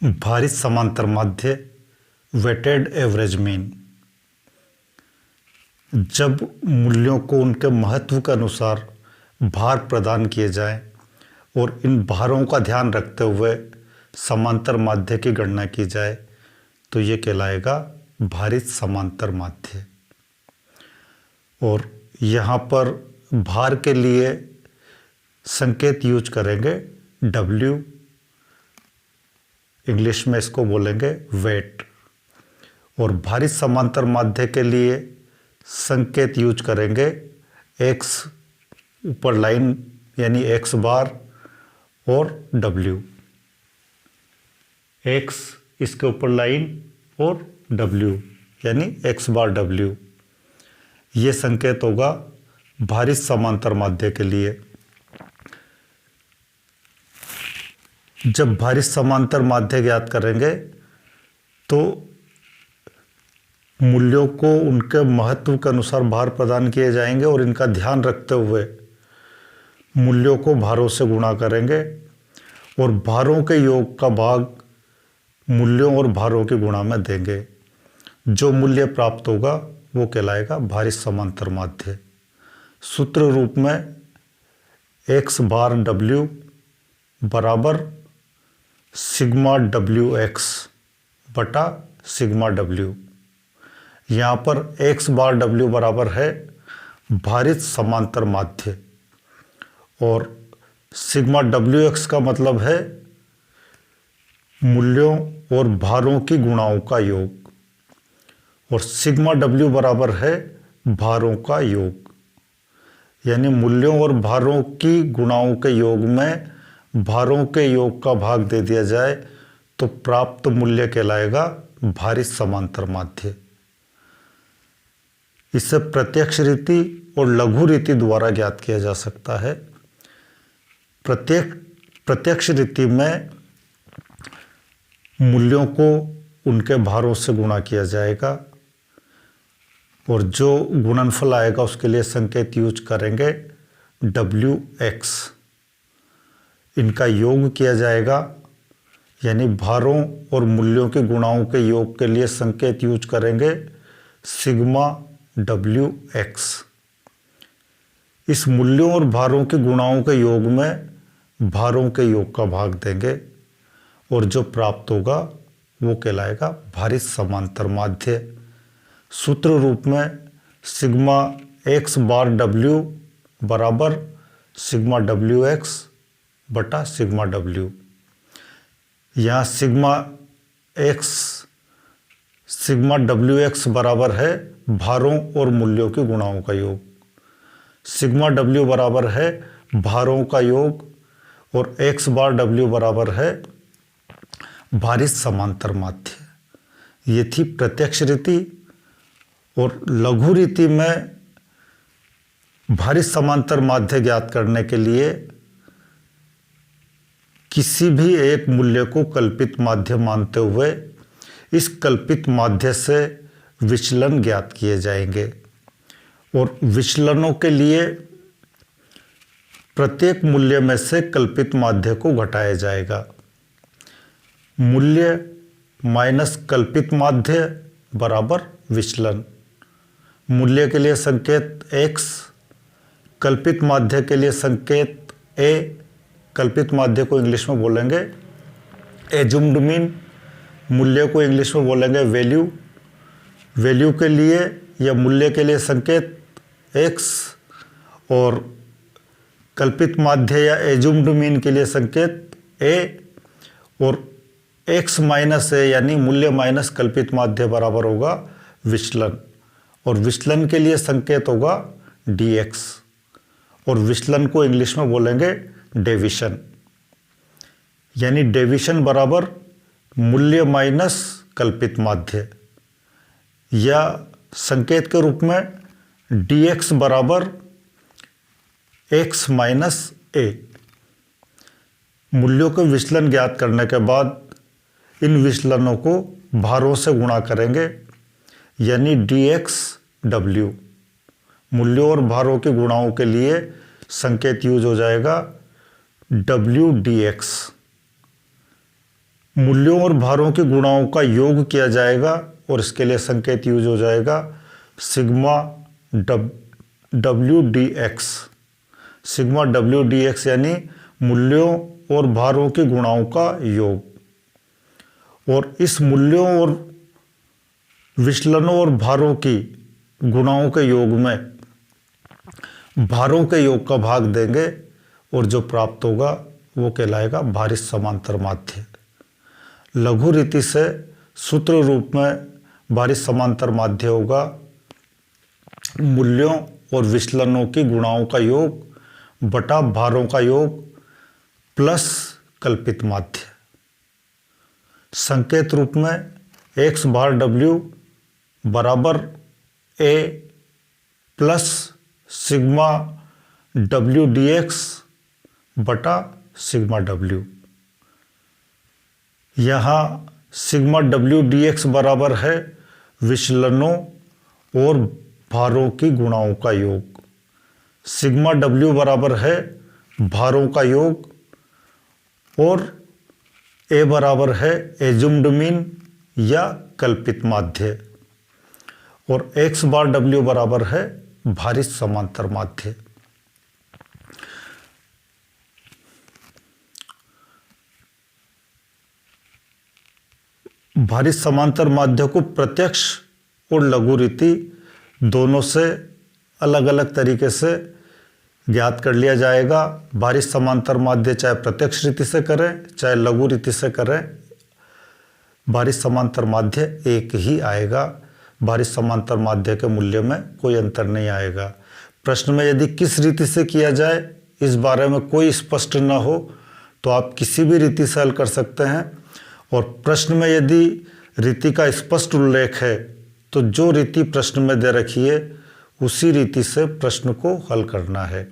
भारित समांतर माध्य वेटेड एवरेज मीन। जब मूल्यों को उनके महत्व के अनुसार भार प्रदान किए जाएं और इन भारों का ध्यान रखते हुए समांतर माध्य की गणना की जाए तो ये कहलाएगा भारित समांतर माध्य। और यहाँ पर भार के लिए संकेत यूज करेंगे W, इंग्लिश में इसको बोलेंगे वेट। और भारित समांतर माध्य के लिए संकेत यूज करेंगे X ऊपर लाइन यानी X बार और W, X इसके ऊपर लाइन और W यानी X बार W। ये संकेत होगा भारित समांतर माध्य के लिए। जब भारित समांतर माध्य ज्ञात करेंगे तो मूल्यों को उनके महत्व के अनुसार भार प्रदान किए जाएंगे और इनका ध्यान रखते हुए मूल्यों को भारों से गुणा करेंगे और भारों के योग का भाग मूल्यों और भारों की गुणा में देंगे। जो मूल्य प्राप्त होगा वो कहलाएगा भारित समांतर माध्य। सूत्र रूप में X बार W बराबर सिग्मा WX बटा सिग्मा W। यहाँ पर X बार W बराबर है भारित समांतर माध्य और सिग्मा WX का मतलब है मूल्यों और भारों की गुणाओं का योग और सिग्मा W बराबर है भारों का योग। यानी मूल्यों और भारों की गुणाओं के योग में भारों के योग का भाग दे दिया जाए तो प्राप्त मूल्य कहलाएगा भारित समांतर माध्य। इसे प्रत्यक्ष रीति और लघु रीति द्वारा ज्ञात किया जा सकता है। प्रत्यक्ष रीति में मूल्यों को उनके भारों से गुणा किया जाएगा और जो गुणनफल आएगा उसके लिए संकेत यूज करेंगे WX। इनका योग किया जाएगा यानी भारों और मूल्यों के गुणाओं के योग के लिए संकेत यूज करेंगे सिग्मा WX। इस मूल्यों और भारों के गुणाओं के योग में भारों के योग का भाग देंगे और जो प्राप्त होगा वो कहलाएगा भारित समांतर माध्य। सूत्र रूप में सिग्मा X बार W बराबर सिग्मा WX बटा सिग्मा W। यहाँ सिग्मा WX बराबर है भारों और मूल्यों के गुणाओं का योग, सिग्मा W बराबर है भारों का योग और X बार W बराबर है भारित समांतर माध्य। ये थी प्रत्यक्ष रीति। और लघु रीति में भारित समांतर माध्य ज्ञात करने के लिए किसी भी एक मूल्य को कल्पित माध्य मानते हुए इस कल्पित माध्य से विचलन ज्ञात किए जाएंगे और विचलनों के लिए प्रत्येक मूल्य में से कल्पित माध्य को घटाया जाएगा। मूल्य माइनस कल्पित माध्य बराबर विचलन। मूल्य के लिए संकेत X, कल्पित माध्य के लिए संकेत A। कल्पित माध्य को इंग्लिश में बोलेंगे एज्यूम्ड मीन, मूल्य को इंग्लिश में बोलेंगे वैल्यू। वैल्यू के लिए या मूल्य के लिए संकेत X और कल्पित माध्य या एज्यूम्ड मीन के लिए संकेत A और X माइनस A यानी मूल्य माइनस कल्पित माध्य बराबर होगा विचलन और विचलन के लिए संकेत होगा DX और विचलन को इंग्लिश में बोलेंगे डेविएशन। यानी डेविएशन बराबर मूल्य माइनस कल्पित माध्य या संकेत के रूप में DX बराबर X माइनस A। मूल्यों के विचलन ज्ञात करने के बाद इन विचलनों को भारों से गुणा करेंगे यानी DX W। मूल्यों और भारों के गुणाओं के लिए संकेत यूज हो जाएगा WDX। मूल्यों और भारों के गुणाओं का योग किया जाएगा और इसके लिए संकेत यूज हो जाएगा sigma W D x. Sigma W D x यानी मूल्यों और भारों के गुणाओं का योग। और इस मूल्यों और विचलनों और भारों की गुणाओं के योग में भारों के योग का भाग देंगे और जो प्राप्त होगा वो कहलाएगा भारित समांतर माध्य। लघु रीति से सूत्र रूप में भारित समांतर माध्य होगा मूल्यों और विचलनों की गुणाओं का योग बटा भारों का योग प्लस कल्पित माध्य। संकेत रूप में x भार w बराबर a plus sigma w dx बटा सिग्मा w। यहाँ सिग्मा w dx बराबर है विचलनों और भारों की गुणाओं का योग। सिग्मा w बराबर है भारों का योग और a बराबर है एज्यूम्ड मीन या कल्पित माध्य और x बार w बराबर है भारित समांतर माध्य। भारित समांतर माध्य को प्रत्यक्ष और लघु रीति दोनों से अलग अलग तरीके से ज्ञात कर लिया जाएगा। भारित समांतर माध्य चाहे प्रत्यक्ष रीति से करें चाहे लघु रीति से करें, भारित समांतर माध्य एक ही आएगा। भारित समांतर माध्य के मूल्य में कोई अंतर नहीं आएगा। प्रश्न में यदि किस रीति से किया जाए इस बारे में कोई स्पष्ट न हो तो आप किसी भी रीति से हल कर सकते हैं और प्रश्न में यदि रीति का स्पष्ट उल्लेख है तो जो रीति प्रश्न में दे रखी है उसी रीति से प्रश्न को हल करना है।